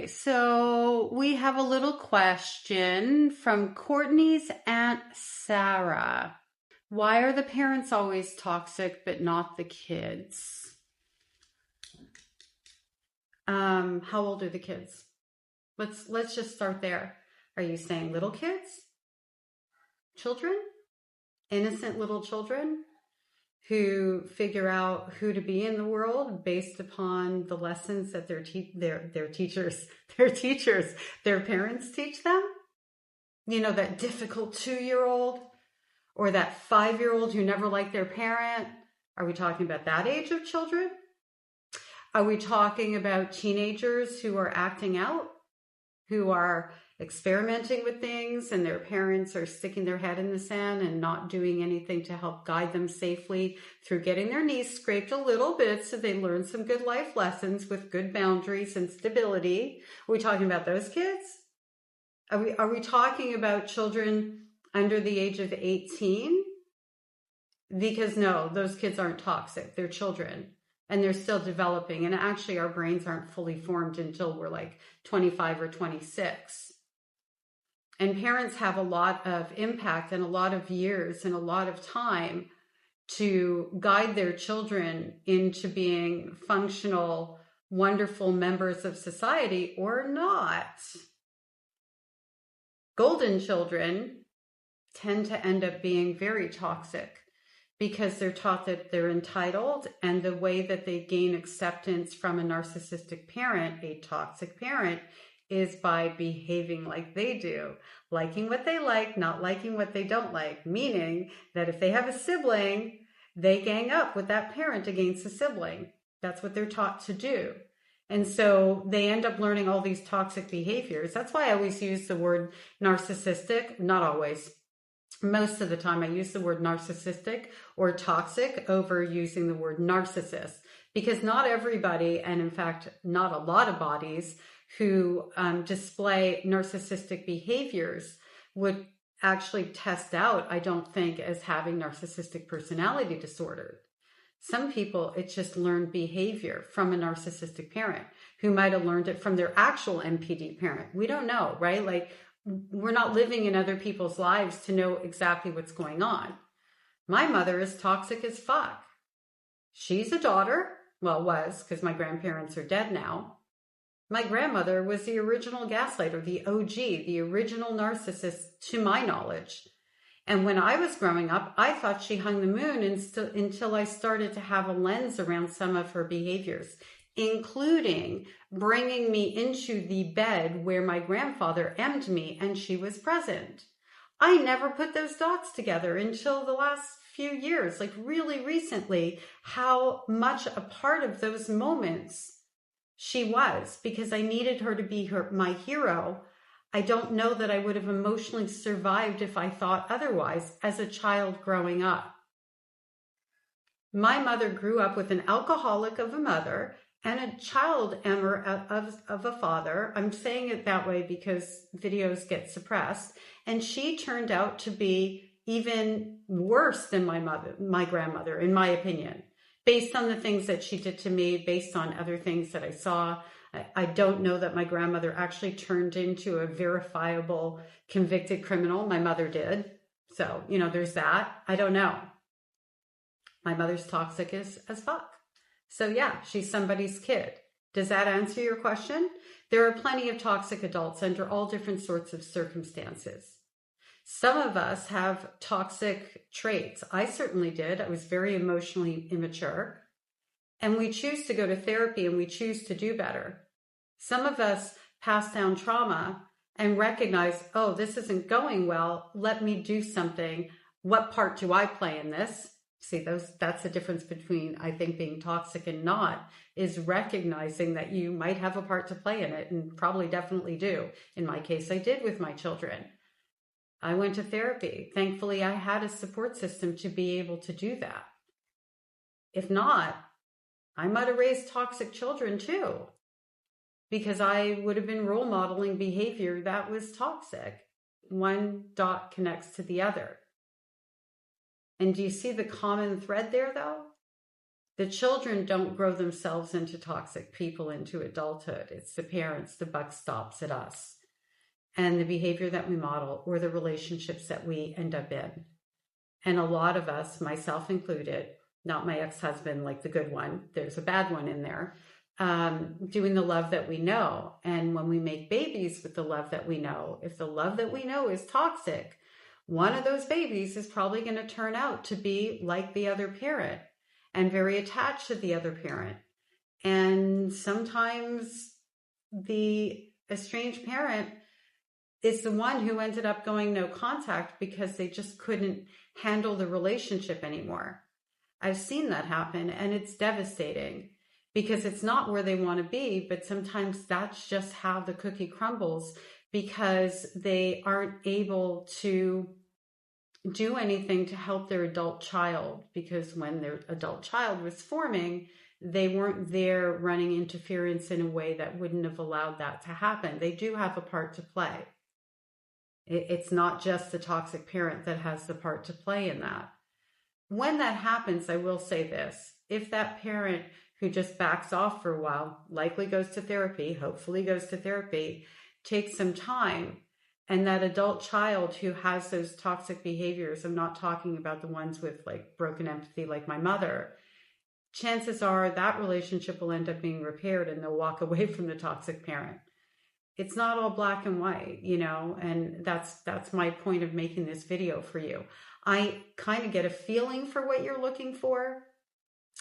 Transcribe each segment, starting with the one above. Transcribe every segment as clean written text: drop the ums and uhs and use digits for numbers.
so we have a little question from Courtney's Aunt Sarah. Why are the parents always toxic but not the kids? How old are the kids? Let's just start there. Are you saying little kids? Children? Innocent little children who figure out who to be in the world based upon the lessons that their parents teach them? You know, that difficult 2-year-old or that 5-year-old who never liked their parent. Are we talking about that age of children? Are we talking about teenagers who are acting out, who are experimenting with things and their parents are sticking their head in the sand and not doing anything to help guide them safely through getting their knees scraped a little bit so they learn some good life lessons with good boundaries and stability? Are we talking about those kids? Are we talking about children under the age of 18? Because no, those kids aren't toxic. They're children. And they're still developing. And actually, our brains aren't fully formed until we're like 25 or 26. And parents have a lot of impact and a lot of years and a lot of time to guide their children into being functional, wonderful members of society or not. Golden children tend to end up being very toxic, because they're taught that they're entitled, and the way that they gain acceptance from a narcissistic parent, a toxic parent, is by behaving like they do, liking what they like, not liking what they don't like, meaning that if they have a sibling, they gang up with that parent against the sibling. That's what they're taught to do. And so they end up learning all these toxic behaviors. That's why I always use the word narcissistic, not always. Most of the time I use the word narcissistic or toxic over using the word narcissist, because not everybody, and in fact, not a lot of bodies who display narcissistic behaviors would actually test out, I don't think, as having narcissistic personality disorder. Some people, it's just learned behavior from a narcissistic parent who might have learned it from their actual NPD parent. We don't know, right? Like, we're not living in other people's lives to know exactly what's going on. My mother is toxic as fuck. She's a daughter. Well, was, because my grandparents are dead now. My grandmother was the original gaslighter, the OG, the original narcissist to my knowledge. And when I was growing up, I thought she hung the moon until I started to have a lens around some of her behaviors, including bringing me into the bed where my grandfather emmed me and she was present. I never put those dots together until the last few years, like really recently, how much a part of those moments she was, because I needed her to be my hero. I don't know that I would have emotionally survived if I thought otherwise as a child growing up. My mother grew up with an alcoholic of a mother and a child emmer of a father. I'm saying it that way because videos get suppressed. And she turned out to be even worse than my grandmother, in my opinion, based on the things that she did to me, based on other things that I saw. I don't know that my grandmother actually turned into a verifiable convicted criminal. My mother did. So, there's that. I don't know. My mother's toxic as fuck. So yeah, she's somebody's kid. Does that answer your question? There are plenty of toxic adults under all different sorts of circumstances. Some of us have toxic traits. I certainly did. I was very emotionally immature. And we choose to go to therapy and we choose to do better. Some of us pass down trauma and recognize, oh, this isn't going well. Let me do something. What part do I play in this? See, that's the difference between, I think, being toxic and not, is recognizing that you might have a part to play in it, and probably definitely do. In my case, I did with my children. I went to therapy. Thankfully, I had a support system to be able to do that. If not, I might have raised toxic children too, because I would have been role modeling behavior that was toxic. One dot connects to the other. And do you see the common thread there, though? The children don't grow themselves into toxic people into adulthood. It's the parents. The buck stops at us and the behavior that we model or the relationships that we end up in. And a lot of us, myself included, not my ex-husband, like the good one, there's a bad one in there, doing the love that we know. And when we make babies with the love that we know, if the love that we know is toxic, one of those babies is probably going to turn out to be like the other parent and very attached to the other parent. And sometimes the estranged parent is the one who ended up going no contact because they just couldn't handle the relationship anymore. I've seen that happen, and it's devastating because it's not where they want to be, but sometimes that's just how the cookie crumbles because they aren't able to do anything to help their adult child, because when their adult child was forming, they weren't there running interference in a way that wouldn't have allowed that to happen. They do have a part to play. It's not just the toxic parent that has the part to play in that. When that happens, I will say this. If that parent who just backs off for a while, likely goes to therapy, hopefully goes to therapy, takes some time, and that adult child who has those toxic behaviors, I'm not talking about the ones with like broken empathy like my mother, chances are that relationship will end up being repaired and they'll walk away from the toxic parent. It's not all black and white, you know, and that's my point of making this video for you. I kind of get a feeling for what you're looking for.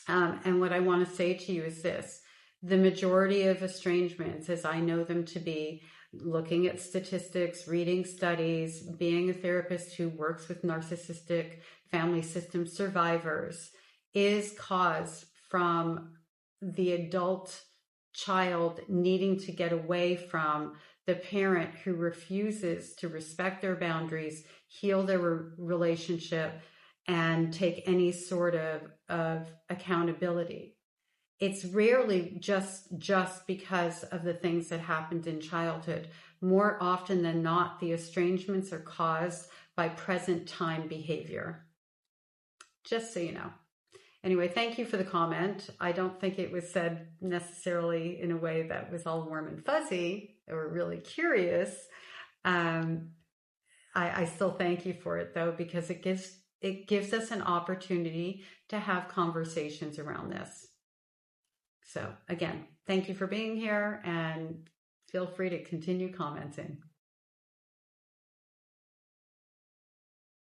And what I want to say to you is this. The majority of estrangements, as I know them to be, looking at statistics, reading studies, being a therapist who works with narcissistic family system survivors, is caused from the adult child needing to get away from the parent who refuses to respect their boundaries, heal their relationship, and take any sort of accountability. It's rarely just because of the things that happened in childhood. More often than not, the estrangements are caused by present time behavior. Just so you know. Anyway, thank you for the comment. I don't think it was said necessarily in a way that was all warm and fuzzy or really curious. I still thank you for it though, because it gives us an opportunity to have conversations around this. So again, thank you for being here and feel free to continue commenting.